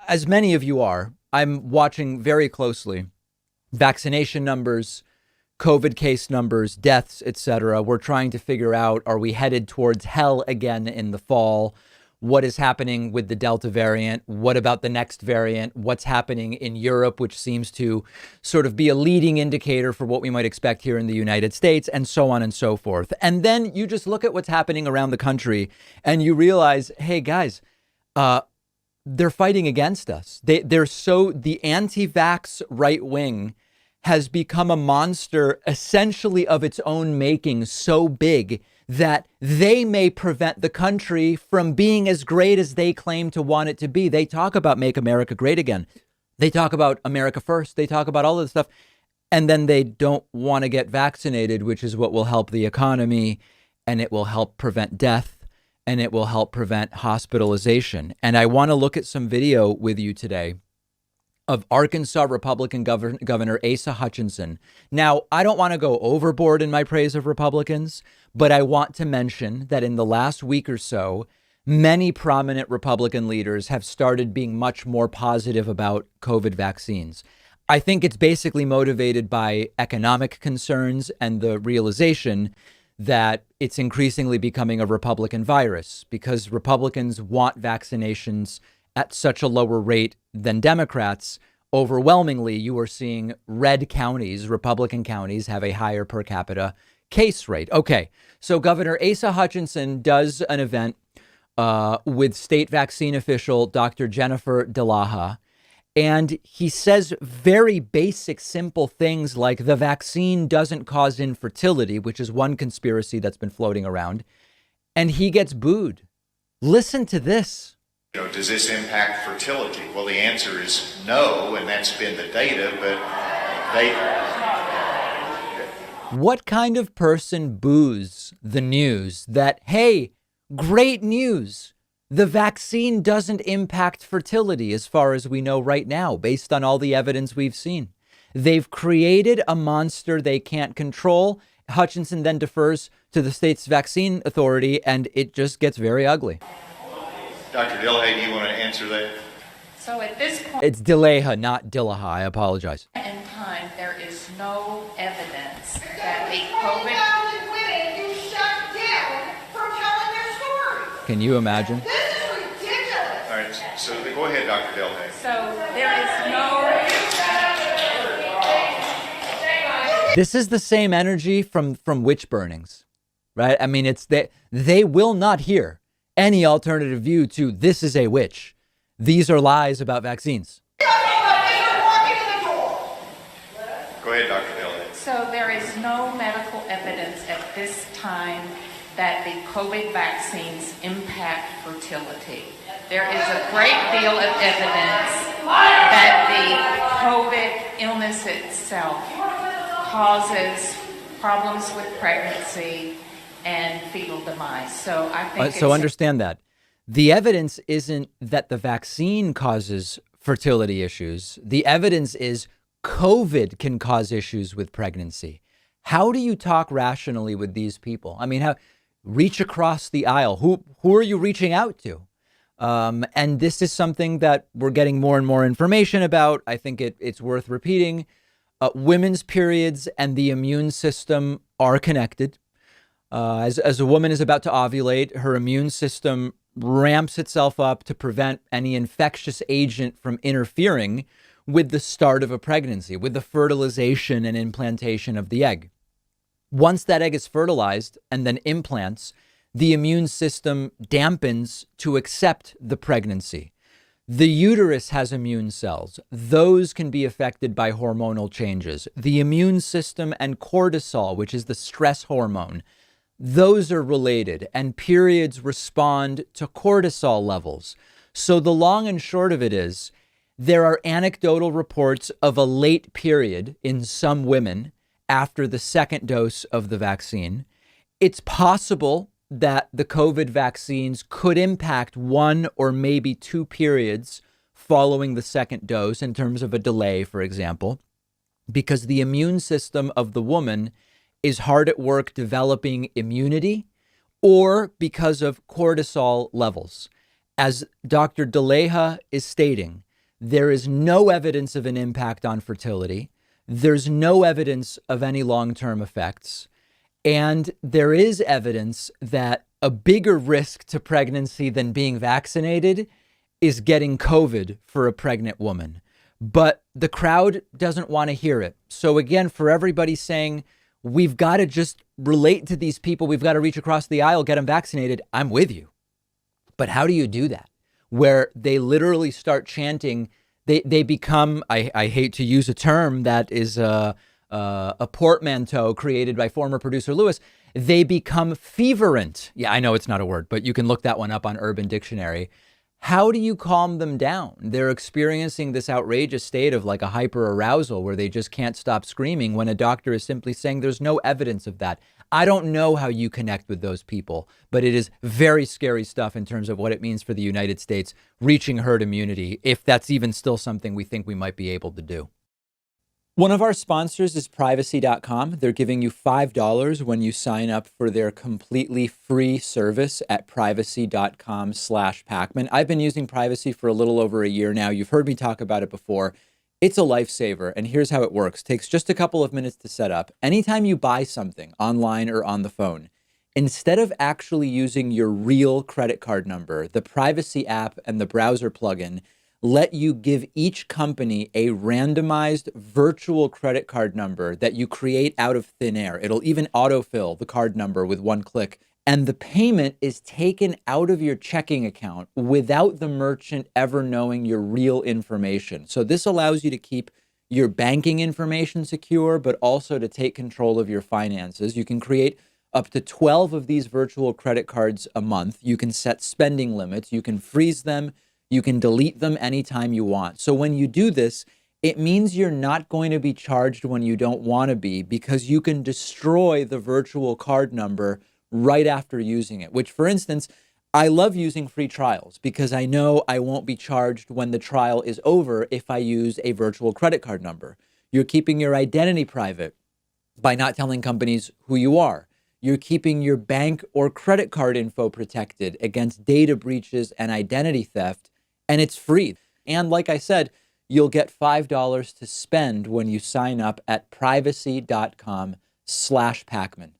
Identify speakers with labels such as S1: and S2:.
S1: As many of you are, I'm watching very closely vaccination numbers, COVID case numbers, deaths, etc. We're trying to figure out, are we headed towards hell again in the fall? What is happening with the Delta variant? What about the next variant? What's happening in Europe, which seems to sort of be a leading indicator for what we might expect here in the United States, and so on and so forth. And then you just look at what's happening around the country and you realize, hey, guys, they're fighting against us. The anti-vax right wing has become a monster essentially of its own making, so big that they may prevent the country from being as great as they claim to want it to be. They talk about make America great again. They talk about America first. They talk about all of this stuff. And then they don't want to get vaccinated, which is what will help the economy, and it will help prevent death, and it will help prevent hospitalization. And I want to look at some video with you today of Arkansas Republican Governor Asa Hutchinson. Now, I don't want to go overboard in my praise of Republicans, but I want to mention that in the last week or so, many prominent Republican leaders have started being much more positive about COVID vaccines. I think it's basically motivated by economic concerns and the realization that it's increasingly becoming a Republican virus because Republicans want vaccinations at such a lower rate than Democrats. Overwhelmingly, you are seeing red counties, Republican counties, have a higher per capita case rate. Okay, so Governor Asa Hutchinson does an event with state vaccine official Dr. Jennifer DeLaha, and he says very basic, simple things like the vaccine doesn't cause infertility, which is one conspiracy that's been floating around, and he gets booed. Listen to this.
S2: Does this impact fertility? Well, the answer is no, and that's been the data, but
S1: What kind of person boos the news that, hey, great news, the vaccine doesn't impact fertility as far as we know right now, based on all the evidence we've seen? They've created a monster they can't control. Hutchinson then defers to the state's vaccine authority, and it just gets very ugly.
S2: Dr. Dillahay, do you want to answer that?
S3: So at this point
S1: It's DeLaha, not Dillaha. I apologize.
S3: in time, there is no evidence that the COVID...
S4: Women you shut down for telling their story.
S1: Can you imagine?
S4: This is ridiculous.
S2: All right, so go ahead, Dr. Dillahay.
S3: So there is no...
S1: This is the same energy from witch burnings, right? I mean, it's that they will not hear any alternative view to this is a witch. These are lies about vaccines.
S2: Go ahead, Dr. Dillahay.
S3: So there is no medical evidence at this time that the COVID vaccines impact fertility. There is a great deal of evidence that the COVID illness itself causes problems with pregnancy and fetal demise. So I think
S1: So understand that. The evidence isn't that the vaccine causes fertility issues. The evidence is COVID can cause issues with pregnancy. How do you talk rationally with these people? I mean, reach across the aisle. Who are you reaching out to? And this is something that we're getting more and more information about. I think it's worth repeating. Women's periods and the immune system are connected. As a woman is about to ovulate, her immune system ramps itself up to prevent any infectious agent from interfering with the start of a pregnancy, with the fertilization and implantation of the egg. Once that egg is fertilized and then implants, the immune system dampens to accept the pregnancy. The uterus has immune cells. Those can be affected by hormonal changes. The immune system and cortisol, which is the stress hormone, those are related, and periods respond to cortisol levels. So the long and short of it is, there are anecdotal reports of a late period in some women after the second dose of the vaccine. It's possible that the COVID vaccines could impact one or maybe two periods following the second dose in terms of a delay, for example, because the immune system of the woman is hard at work developing immunity, or because of cortisol levels. as Dr. DeLeha is stating, there is no evidence of an impact on fertility. There's no evidence of any long-term effects. And there is evidence that a bigger risk to pregnancy than being vaccinated is getting COVID for a pregnant woman. But the crowd doesn't want to hear it. So again, for everybody saying, we've got to just relate to these people, we've got to reach across the aisle, get them vaccinated, I'm with you. But how do you do that? Where they literally start chanting, they become, I hate to use a term that is a portmanteau created by former producer Lewis, they become feverent. Yeah, I know it's not a word, but you can look that one up on Urban Dictionary. How do you calm them down? They're experiencing this outrageous state of like a hyperarousal where they just can't stop screaming when a doctor is simply saying there's no evidence of that. I don't know how you connect with those people, but it is very scary stuff in terms of what it means for the United States reaching herd immunity, if that's even still something we think we might be able to do. One of our sponsors is privacy.com. They're giving you $5 when you sign up for their completely free service at privacy.com/Pacman. I've been using Privacy for a little over a year now. You've heard me talk about it before. It's a lifesaver, and here's how it works. Takes just a couple of minutes to set up. Anytime you buy something online or on the phone, instead of actually using your real credit card number, the Privacy app and the browser plugin let you give each company a randomized virtual credit card number that you create out of thin air. It'll even autofill the card number with one click. And the payment is taken out of your checking account without the merchant ever knowing your real information. So this allows you to keep your banking information secure, but also to take control of your finances. You can create up to 12 of these virtual credit cards a month. You can set spending limits. You can freeze them. You can delete them anytime you want. So when you do this, it means you're not going to be charged when you don't want to be, because you can destroy the virtual card number right after using it, which, for instance, I love using free trials because I know I won't be charged when the trial is over if I use a virtual credit card number. You're keeping your identity private by not telling companies who you are. You're keeping your bank or credit card info protected against data breaches and identity theft. And it's free. And like I said, you'll get $5 to spend when you sign up at privacy.com/Pacman.